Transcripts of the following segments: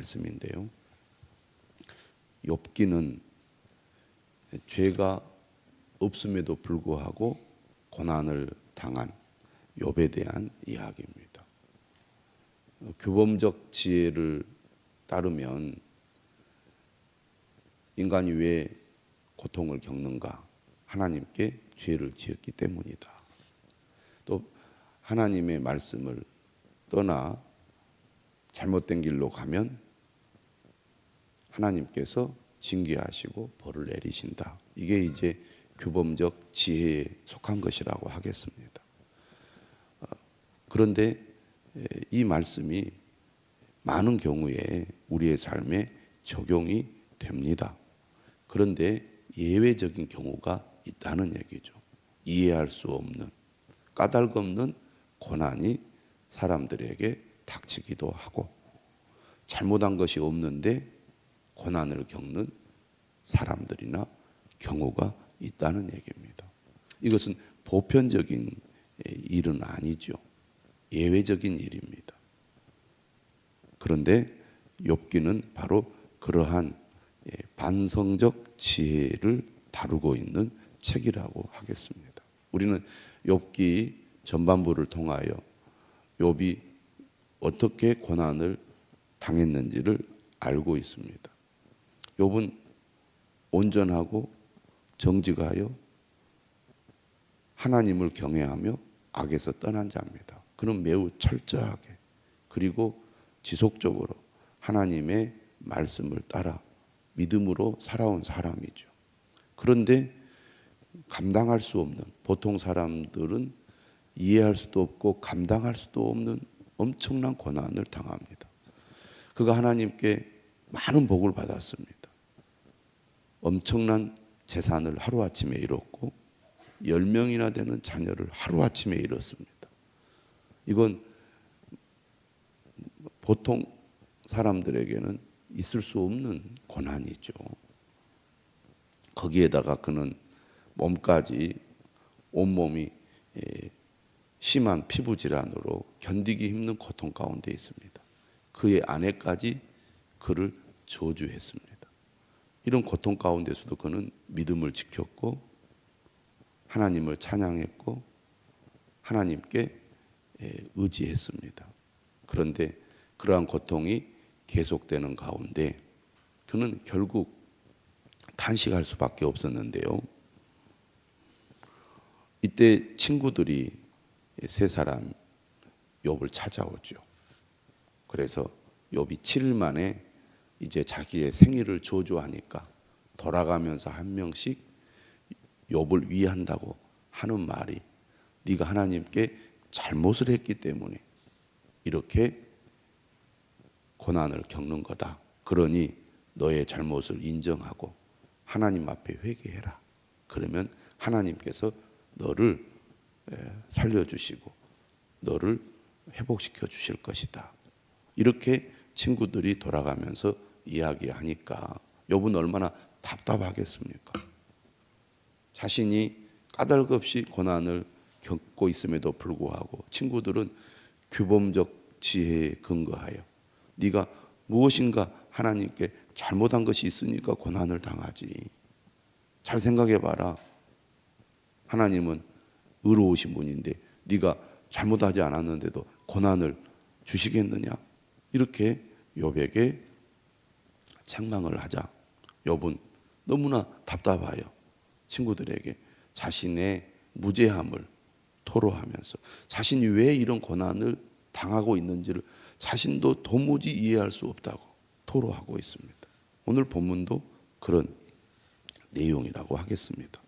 말씀인데요. 욥기는 죄가 없음에도 불구하고 고난을 당한 욥에 대한 이야기입니다. 규범적 지혜를 따르면 인간이 왜 고통을 겪는가? 하나님께 죄를 지었기 때문이다. 또 하나님의 말씀을 떠나 잘못된 길로 가면 하나님께서 징계하시고 벌을 내리신다. 이게 이제 규범적 지혜에 속한 것이라고 하겠습니다. 그런데 이 말씀이 많은 경우에 우리의 삶에 적용이 됩니다. 그런데 예외적인 경우가 있다는 얘기죠. 이해할 수 없는, 까닭없는 고난이 사람들에게 닥치기도 하고, 잘못한 것이 없는데 고난을 겪는 사람들이나 경우가 있다는 얘기입니다. 이것은 보편적인 일은 아니죠. 예외적인 일입니다. 그런데 욥기는 바로 그러한 반성적 지혜를 다루고 있는 책이라고 하겠습니다. 우리는 욥기 전반부를 통하여 욥이 어떻게 고난을 당했는지를 알고 있습니다. 욥은 온전하고 정직하여 하나님을 경외하며 악에서 떠난 자입니다. 그는 매우 철저하게 그리고 지속적으로 하나님의 말씀을 따라 믿음으로 살아온 사람이죠. 그런데 감당할 수 없는, 보통 사람들은 이해할 수도 없고 감당할 수도 없는 엄청난 고난을 당합니다. 그가 하나님께 많은 복을 받았습니다. 엄청난 재산을 하루아침에 잃었고 10명이나 되는 자녀를 하루아침에 잃었습니다. 이건 보통 사람들에게는 있을 수 없는 고난이죠. 거기에다가 그는 몸까지 온몸이 심한 피부 질환으로 견디기 힘든 고통 가운데 있습니다. 그의 아내까지 그를 저주했습니다. 이런 고통 가운데서도 그는 믿음을 지켰고 하나님을 찬양했고 하나님께 의지했습니다. 그런데 그러한 고통이 계속되는 가운데 그는 결국 탄식할 수밖에 없었는데요. 이때 친구들이 세 사람 욥을 찾아오죠. 그래서 욥이 7일 만에 이제 자기의 생일을 저주하니까 돌아가면서 한 명씩 욥을 위한다고 하는 말이 네가 하나님께 잘못을 했기 때문에 이렇게 고난을 겪는 거다. 그러니 너의 잘못을 인정하고 하나님 앞에 회개해라. 그러면 하나님께서 너를 살려주시고 너를 회복시켜 주실 것이다. 이렇게 친구들이 돌아가면서 이야기하니까 욥은 얼마나 답답하겠습니까? 자신이 까닭없이 고난을 겪고 있음에도 불구하고 친구들은 규범적 지혜에 근거하여 네가 무엇인가 하나님께 잘못한 것이 있으니까 고난을 당하지. 잘 생각해봐라. 하나님은 의로우신 분인데 네가 잘못하지 않았는데도 고난을 주시겠느냐? 이렇게 욥에게 책망을 하자 욥은 너무나 답답하여 친구들에게 자신의 무죄함을 토로하면서 자신이 왜 이런 고난을 당하고 있는지를 자신도 도무지 이해할 수 없다고 토로하고 있습니다. 오늘 본문도 그런 내용이라고 하겠습니다.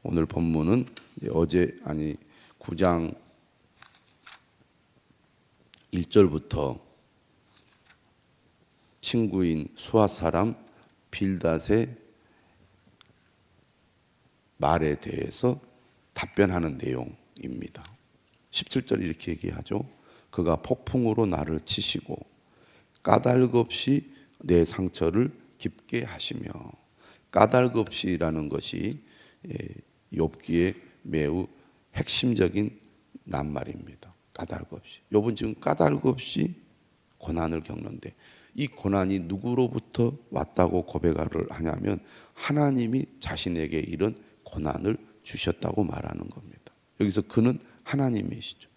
오늘 본문은 9장 1절부터 친구인 수앗 사람 빌닷의 말에 대해서 답변하는 내용입니다. 17절 이렇게 얘기하죠. 그가 폭풍으로 나를 치시고 까닭 없이 내 상처를 깊게 하시며, 까닭 없이라는 것이 욥기의 매우 핵심적인 낱말입니다. 까닭 없이. 욥은 지금 까닭 없이 고난을 겪는데 이 고난이 누구로부터 왔다고 고백을 하냐면 하나님이 자신에게 이런 고난을 주셨다고 말하는 겁니다. 여기서 그는 하나님이시죠.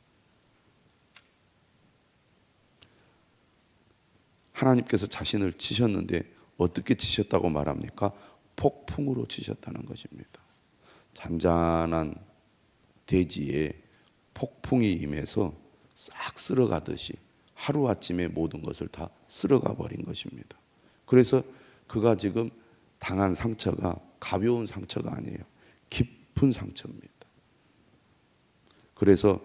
하나님께서 자신을 치셨는데 어떻게 치셨다고 말합니까? 폭풍으로 치셨다는 것입니다. 잔잔한 대지에 폭풍이 임해서 싹 쓸어가듯이 하루아침에 모든 것을 다 쓸어가 버린 것입니다. 그래서 그가 지금 당한 상처가 가벼운 상처가 아니에요. 깊은 상처입니다. 그래서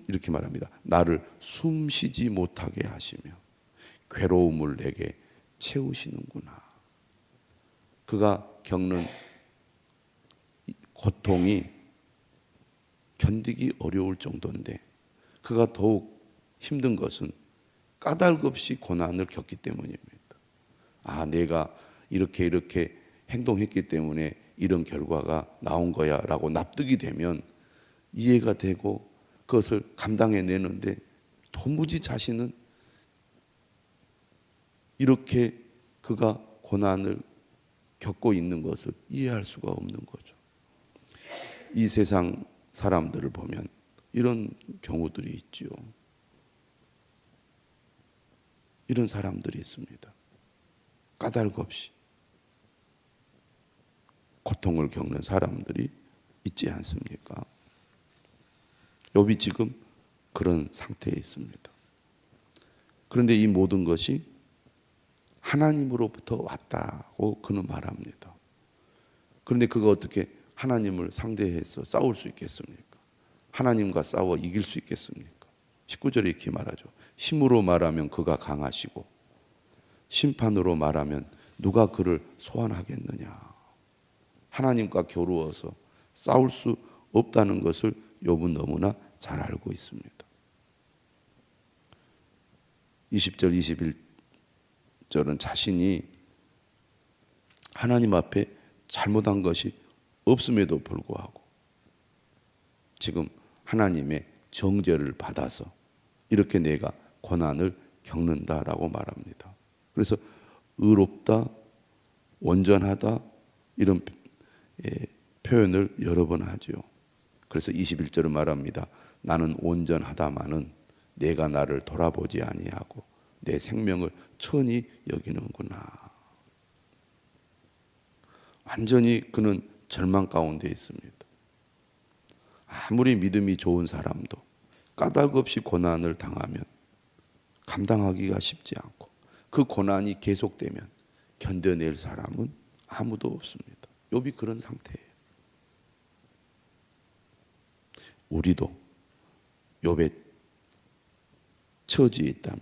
이렇게 말합니다. 나를 숨쉬지 못하게 하시며 괴로움을 내게 채우시는구나. 그가 겪는 고통이 견디기 어려울 정도인데 그가 더욱 힘든 것은 까닭 없이 고난을 겪기 때문입니다. 내가 이렇게 행동했기 때문에 이런 결과가 나온 거야 라고 납득이 되면 이해가 되고 그것을 감당해내는데 도무지 자신은 이렇게 그가 고난을 겪고 있는 것을 이해할 수가 없는 거죠. 이 세상 사람들을 보면 이런 경우들이 있지요. 이런 사람들이 있습니다. 까닭 없이 고통을 겪는 사람들이 있지 않습니까? 욥이 지금 그런 상태에 있습니다. 그런데 이 모든 것이 하나님으로부터 왔다고 그는 말합니다. 그런데 그가 어떻게 하나님을 상대해서 싸울 수 있겠습니까? 하나님과 싸워 이길 수 있겠습니까? 19절에 이렇게 말하죠. 힘으로 말하면 그가 강하시고 심판으로 말하면 누가 그를 소환하겠느냐. 하나님과 겨루어서 싸울 수 없다는 것을 욥은 너무나 잘 알고 있습니다. 20절 21절은 자신이 하나님 앞에 잘못한 것이 없음에도 불구하고 지금 하나님의 정죄를 받아서 이렇게 내가 고난을 겪는다라고 말합니다. 그래서 의롭다, 온전하다 이런 표현을 여러 번 하죠. 그래서 21절을 말합니다. 나는 온전하다마는 내가 나를 돌아보지 아니하고 내 생명을 천히 여기는구나. 완전히 그는 절망 가운데 있습니다. 아무리 믿음이 좋은 사람도 까닭 없이 고난을 당하면 감당하기가 쉽지 않고 그 고난이 계속되면 견뎌낼 사람은 아무도 없습니다. 욥이 그런 상태예요. 우리도 욥의 처지에 있다면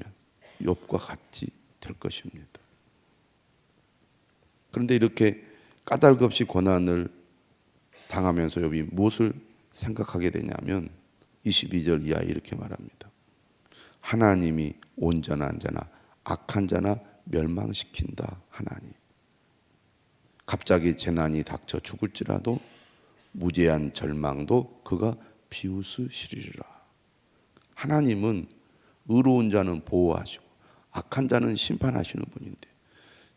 욥과 같이 될 것입니다. 그런데 이렇게 까닭 없이 고난을 당하면서 욥이 무엇을 생각하게 되냐면 22절 이하에 이렇게 말합니다. 하나님이 온전한 자나 악한 자나 멸망시킨다 하나니 갑자기 재난이 닥쳐 죽을지라도 무제한 절망도 그가 비웃으시리라. 하나님은 의로운 자는 보호하시고 악한 자는 심판하시는 분인데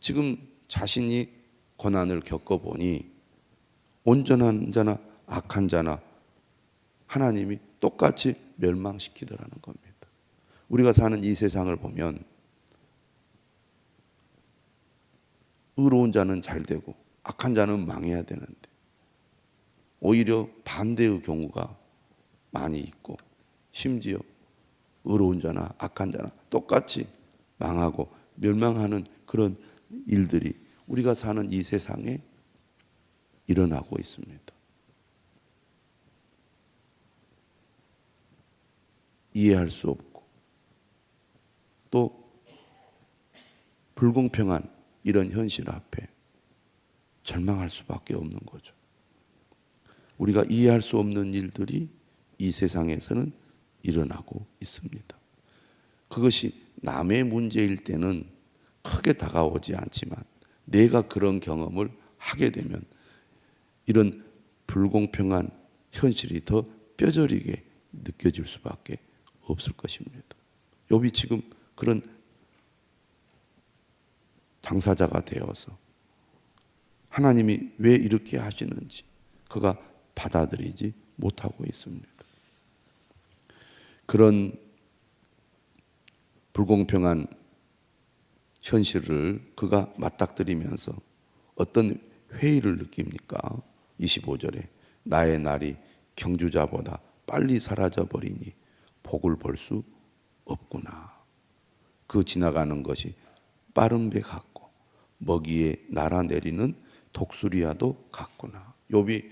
지금 자신이 고난을 겪어보니 온전한 자나 악한 자나 하나님이 똑같이 멸망시키더라는 겁니다. 우리가 사는 이 세상을 보면 의로운 자는 잘 되고 악한 자는 망해야 되는데 오히려 반대의 경우가 많이 있고 심지어 의로운 자나 악한 자나 똑같이 망하고 멸망하는 그런 일들이 우리가 사는 이 세상에 일어나고 있습니다. 이해할 수 없고 또 불공평한 이런 현실 앞에 절망할 수밖에 없는 거죠. 우리가 이해할 수 없는 일들이 이 세상에서는 일어나고 있습니다. 그것이 남의 문제일 때는 크게 다가오지 않지만 내가 그런 경험을 하게 되면 이런 불공평한 현실이 더 뼈저리게 느껴질 수밖에 없을 것입니다. 욥이 지금 그런 당사자가 되어서 하나님이 왜 이렇게 하시는지 그가 받아들이지 못하고 있습니다. 그런 불공평한 현실을 그가 맞닥뜨리면서 어떤 회의를 느낍니까? 25절에 나의 날이 경주자보다 빨리 사라져 버리니 복을 볼 수 없구나. 그 지나가는 것이 빠른 배 같고 먹이에 날아내리는 독수리와도 같구나. 욥이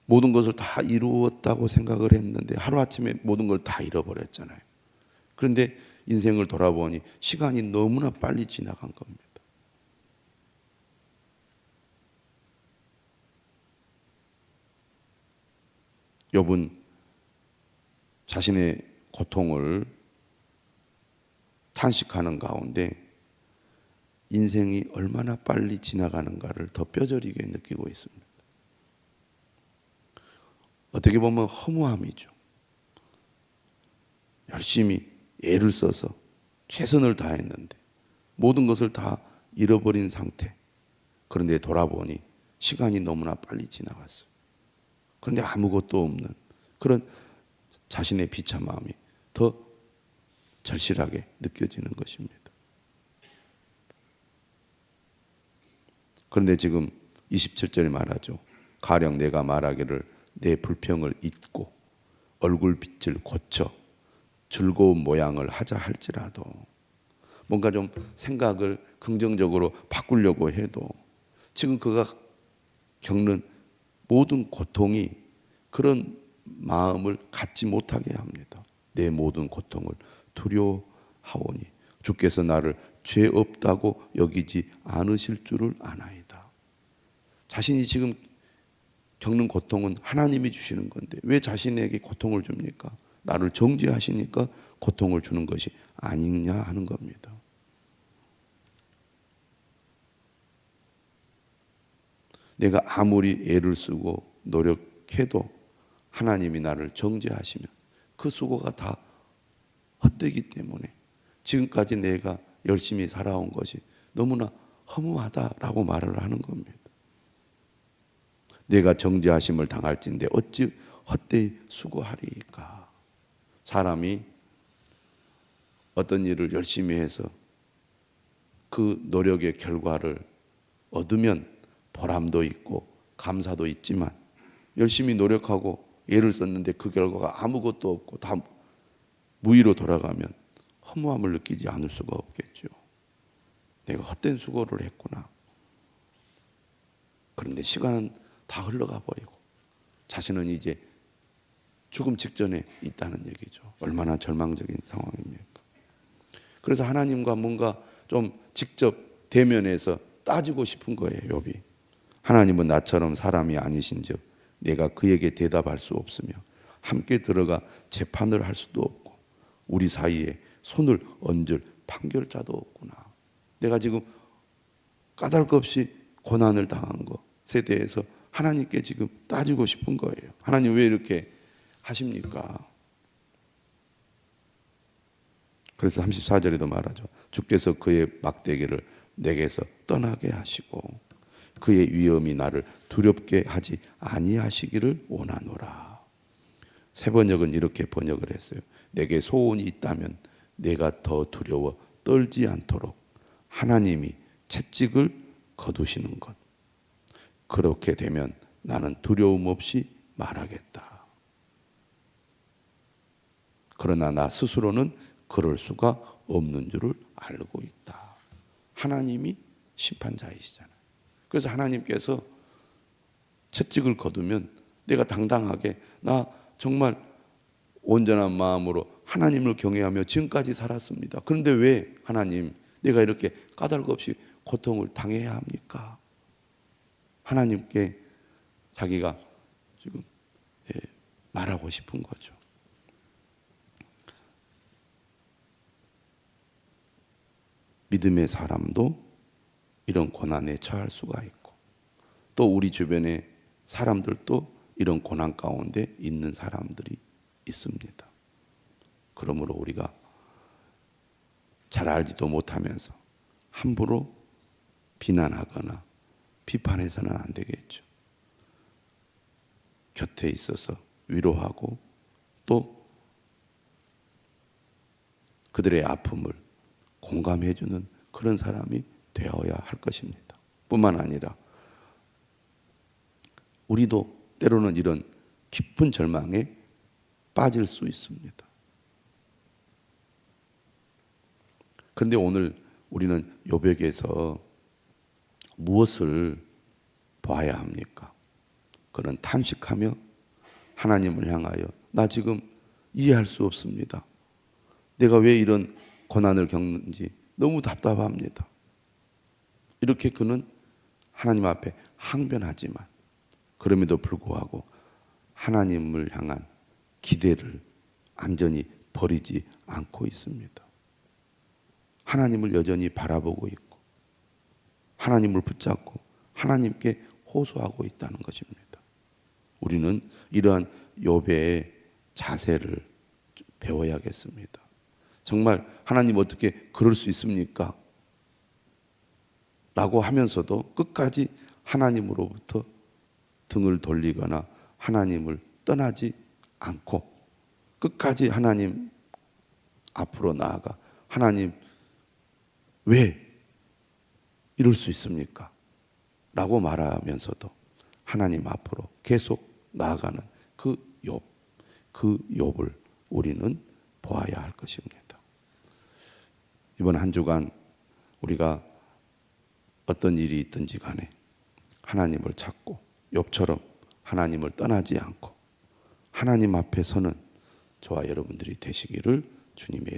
모든 것을 다 이루었다고 생각을 했는데 하루아침에 모든 걸 다 잃어버렸잖아요. 그런데 인생을 돌아보니 시간이 너무나 빨리 지나간 겁니다. 욥은 자신의 고통을 탄식하는 가운데 인생이 얼마나 빨리 지나가는가를 더 뼈저리게 느끼고 있습니다. 어떻게 보면 허무함이죠. 열심히 애를 써서 최선을 다했는데 모든 것을 다 잃어버린 상태. 그런데 돌아보니 시간이 너무나 빨리 지나갔어요. 그런데 아무것도 없는 그런 자신의 비참함이 더 절실하게 느껴지는 것입니다. 그런데 지금 27절에 말하죠. 가령 내가 말하기를 내 불평을 잊고 얼굴빛을 고쳐 즐거운 모양을 하자 할지라도 뭔가 좀 생각을 긍정적으로 바꾸려고 해도 지금 그가 겪는 모든 고통이 그런 마음을 갖지 못하게 합니다. 내 모든 고통을 두려워하오니 주께서 나를 죄 없다고 여기지 않으실 줄을 아나이다. 자신이 지금 겪는 고통은 하나님이 주시는 건데 왜 자신에게 고통을 줍니까? 나를 정죄하시니까 고통을 주는 것이 아니냐 하는 겁니다. 내가 아무리 애를 쓰고 노력해도 하나님이 나를 정죄하시면 그 수고가 다 헛되기 때문에 지금까지 내가 열심히 살아온 것이 너무나 허무하다라고 말을 하는 겁니다. 내가 정죄하심을 당할진대 어찌 헛되이 수고하리이까. 사람이 어떤 일을 열심히 해서 그 노력의 결과를 얻으면 보람도 있고 감사도 있지만 열심히 노력하고 애를 썼는데 그 결과가 아무것도 없고 다 무의로 돌아가면 허무함을 느끼지 않을 수가 없겠죠. 내가 헛된 수고를 했구나. 그런데 시간은 다 흘러가 버리고 자신은 이제 죽음 직전에 있다는 얘기죠. 얼마나 절망적인 상황입니까? 그래서 하나님과 뭔가 좀 직접 대면해서 따지고 싶은 거예요. 욥이. 하나님은 나처럼 사람이 아니신즉 내가 그에게 대답할 수 없으며 함께 들어가 재판을 할 수도 없고 우리 사이에 손을 얹을 판결자도 없구나. 내가 지금 까닭 없이 고난을 당한 것에 대해서 하나님께 지금 따지고 싶은 거예요. 하나님 왜 이렇게 하십니까? 그래서 34절에도 말하죠. 주께서 그의 막대기를 내게서 떠나게 하시고 그의 위엄이 나를 두렵게 하지 아니하시기를 원하노라. 새 번역은 이렇게 번역을 했어요. 내게 소원이 있다면 내가 더 두려워 떨지 않도록 하나님이 채찍을 거두시는 것. 그렇게 되면 나는 두려움 없이 말하겠다. 그러나 나 스스로는 그럴 수가 없는 줄을 알고 있다. 하나님이 심판자이시잖아요. 그래서 하나님께서 채찍을 거두면 내가 당당하게 나 정말 온전한 마음으로 하나님을 경외하며 지금까지 살았습니다. 그런데 왜 하나님 내가 이렇게 까닭 없이 고통을 당해야 합니까? 하나님께 자기가 지금 말하고 싶은 거죠. 믿음의 사람도 이런 고난에 처할 수가 있고 또 우리 주변에 사람들도 이런 고난 가운데 있는 사람들이 있습니다. 그러므로 우리가 잘 알지도 못하면서 함부로 비난하거나 비판해서는 안 되겠죠. 곁에 있어서 위로하고 또 그들의 아픔을 공감해주는 그런 사람이 되어야 할 것입니다. 뿐만 아니라 우리도 때로는 이런 깊은 절망에 빠질 수 있습니다. 그런데 오늘 우리는 욥에게서 무엇을 봐야 합니까? 그는 탄식하며 하나님을 향하여 나 지금 이해할 수 없습니다. 내가 왜 이런 고난을 겪는지 너무 답답합니다. 이렇게 그는 하나님 앞에 항변하지만 그럼에도 불구하고 하나님을 향한 기대를 완전히 버리지 않고 있습니다. 하나님을 여전히 바라보고 있고 하나님을 붙잡고 하나님께 호소하고 있다는 것입니다. 우리는 이러한 욥의 자세를 배워야겠습니다. 정말 하나님 어떻게 그럴 수 있습니까? 라고 하면서도 끝까지 하나님으로부터 등을 돌리거나 하나님을 떠나지 않고 끝까지 하나님 앞으로 나아가 하나님 왜 이럴 수 있습니까? 라고 말하면서도 하나님 앞으로 계속 나아가는 그 욥을 우리는 보아야 할 것입니다. 이번 한 주간 우리가 어떤 일이 있든지 간에 하나님을 찾고 욥처럼 하나님을 떠나지 않고 하나님 앞에 서는 저와 여러분들이 되시기를 주님의 이름으로